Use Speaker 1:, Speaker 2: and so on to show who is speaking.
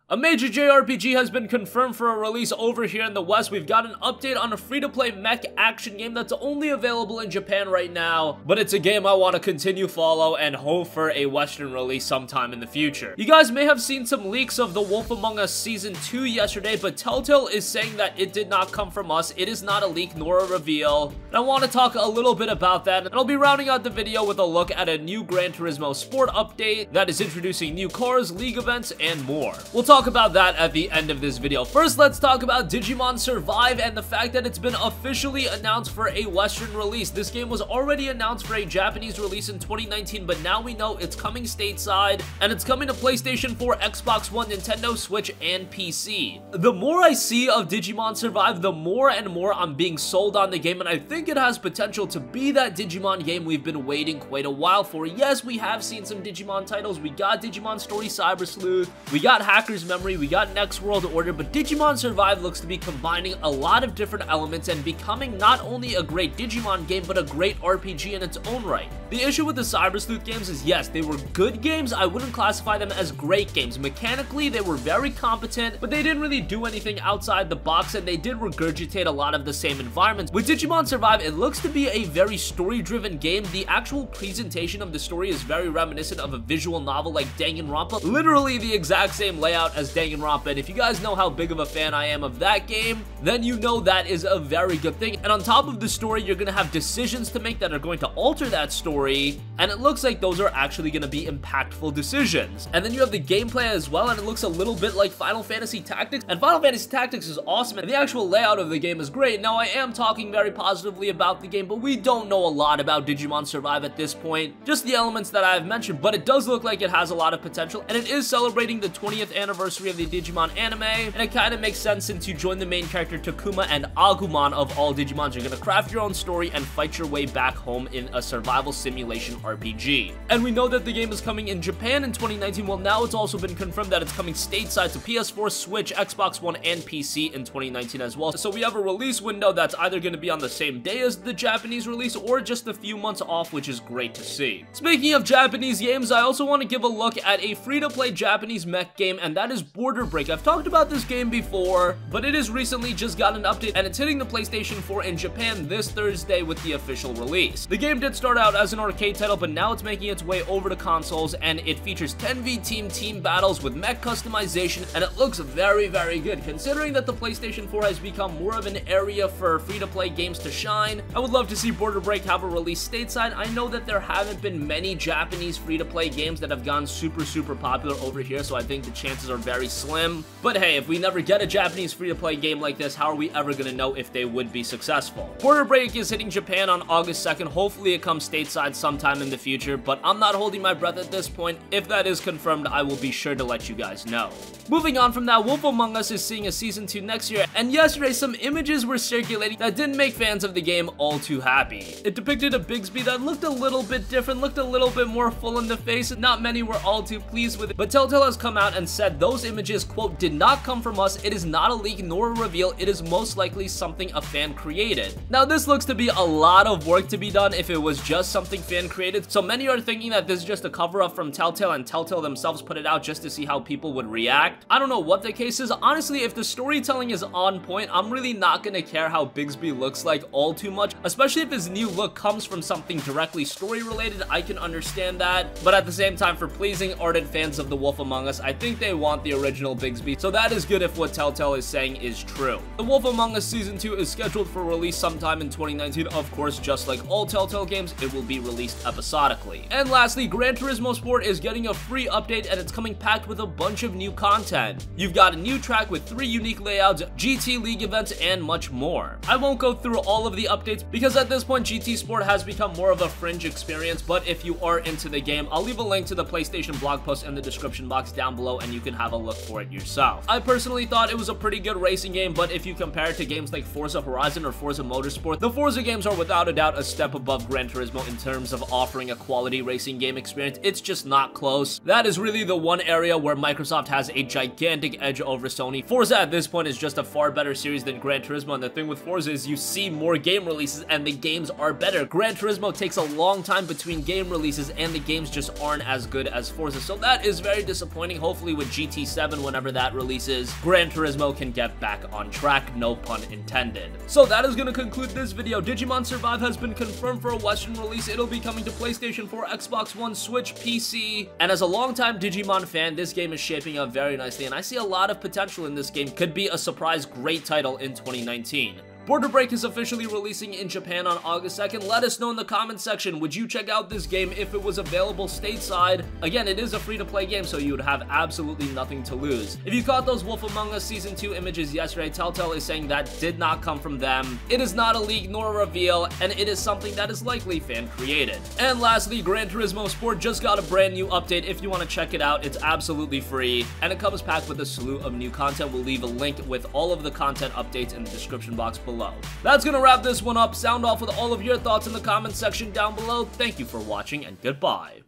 Speaker 1: A major JRPG has been confirmed for a release over here in the West. We've got an update on a free-to-play mech action game that's only available in Japan right now, but it's a game I want to continue follow and hope for a Western release sometime in the future. You guys may have seen some leaks of The Wolf Among Us Season 2 yesterday, but Telltale is saying that it did not come from us. It is not a leak nor a reveal, and I want to talk a little bit about that, and I'll be rounding out the video with a look at a new Gran Turismo Sport update that is introducing new cars, league events, and more. We'll talk about that at the end of this video. First, let's talk about Digimon Survive and the fact that it's been officially announced for a Western release. This game was already announced for a Japanese release in 2019, but now we know it's coming stateside, and it's coming to PlayStation 4, Xbox One, Nintendo Switch, and PC. The more I see of Digimon Survive, the more and more I'm being sold on the game, and I think it has potential to be that Digimon game we've been waiting quite a while for. Yes, we have seen some Digimon titles. We got Digimon Story Cyber Sleuth, we got Hacker's Memory, we got Next World Order, but Digimon Survive looks to be combining a lot of different elements and becoming not only a great Digimon game, but a great RPG in its own right. The issue with the Cyber Sleuth games is, yes, they were good games. I wouldn't classify them as great games. Mechanically, they were very competent, but they didn't really do anything outside the box, and they did regurgitate a lot of the same environments. With Digimon Survive, it looks to be a very story-driven game. The actual presentation of the story is very reminiscent of a visual novel like Danganronpa, literally the exact same layout as Danganronpa, and if you guys know how big of a fan I am of that game, then you know that is a very good thing. And on top of the story, you're gonna have decisions to make that are going to alter that story, and it looks like those are actually gonna be impactful decisions. And then you have the gameplay as well, and it looks a little bit like Final Fantasy Tactics, and Final Fantasy Tactics is awesome, and the actual layout of the game is great. Now, I am talking very positively about the game, but we don't know a lot about Digimon Survive at this point, just the elements that I've mentioned, but it does look like it has a lot of potential, and it is celebrating the 20th anniversary of the Digimon anime, and it kind of makes sense since you join the main character Takuma and Agumon of all Digimons. You're gonna craft your own story and fight your way back home in a survival simulation RPG. And we know that the game is coming in Japan in 2019. Well, now it's also been confirmed that it's coming stateside to PS4, Switch, Xbox One, and PC in 2019 as well. So we have a release window that's either going to be on the same day as the Japanese release or just a few months off, which is great to see. Speaking of Japanese games, I also want to give a look at a free-to-play Japanese mech game, and that is Border Break. I've talked about this game before, but it has recently just got an update, and it's hitting the PlayStation 4 in Japan this Thursday with the official release. The game did start out as an arcade title, but now it's making its way over to consoles, and it features 10v team battles with mech customization, and it looks very, very good. Considering that the PlayStation 4 has become more of an area for free-to-play games to shine, I would love to see Border Break have a release stateside. I know that there haven't been many Japanese free-to-play games that have gone super popular over here, so I think the chances are very slim. But hey, if we never get a Japanese free-to-play game like this, how are we ever gonna know if they would be successful? Border Break is hitting Japan on August 2nd. Hopefully it comes stateside sometime in the future, but I'm not holding my breath at this point. If that is confirmed, I will be sure to let you guys know. Moving on from that, Wolf Among Us is seeing a Season 2 next year, and yesterday some images were circulating that didn't make fans of the game all too happy. It depicted a Bigsby that looked a little bit different, looked a little bit more full in the face, and not many were all too pleased with it, but Telltale has come out and said those images, quote, did not come from us, it is not a leak nor a reveal, it is most likely something a fan created. Now this looks to be a lot of work to be done if it was just something fan created, so many are thinking that this is just a cover-up from Telltale and Telltale themselves put it out just to see how people would react. I don't know what the case is. Honestly, if the storytelling is on point, I'm really not gonna care how Bigsby looks like all too much, especially if his new look comes from something directly story related. I can understand that, but at the same time, for pleasing ardent fans of The Wolf Among Us, I think they want the original Bigsby, so that is good if what Telltale is saying is true. The Wolf Among Us Season 2 is scheduled for release sometime in 2019. Of course, just like all Telltale games, it will be released episodically. And lastly, Gran Turismo Sport is getting a free update, and it's coming packed with a bunch of new content. You've got a new track with 3 unique layouts, GT League events, and much more. I won't go through all of the updates because at this point GT Sport has become more of a fringe experience, but if you are into the game, I'll leave a link to the PlayStation blog post in the description box down below and you can have a look for it yourself. I personally thought it was a pretty good racing game, but if you compare it to games like Forza Horizon or Forza Motorsport, the Forza games are without a doubt a step above Gran Turismo in terms of offering a quality racing game experience. It's just not close. That is really the one area where Microsoft has a gigantic edge over Sony. Forza at this point is just a far better series than Gran Turismo, and the thing with Forza is you see more game releases and the games are better. Gran Turismo takes a long time between game releases and the games just aren't as good as Forza, so that is very disappointing. Hopefully with GT GT7 whenever that releases, Gran Turismo can get back on track, no pun intended. So that is going to conclude this video. Digimon Survive has been confirmed for a Western release. It'll be coming to PlayStation 4, Xbox One, Switch, PC, and as a longtime Digimon fan, this game is shaping up very nicely, and I see a lot of potential in this game. Could be a surprise great title in 2019. Border Break is officially releasing in Japan on August 2nd. Let us know in the comment section, would you check out this game if it was available stateside? Again, it is a free-to-play game, so you would have absolutely nothing to lose. If you caught those Wolf Among Us Season 2 images yesterday, Telltale is saying that did not come from them. It is not a leak nor a reveal, and it is something that is likely fan-created. And lastly, Gran Turismo Sport just got a brand new update. If you want to check it out, it's absolutely free, and it comes packed with a slew of new content. We'll leave a link with all of the content updates in the description box below. That's gonna wrap this one up. Sound off with all of your thoughts in the comments section down below. Thank you for watching, and goodbye.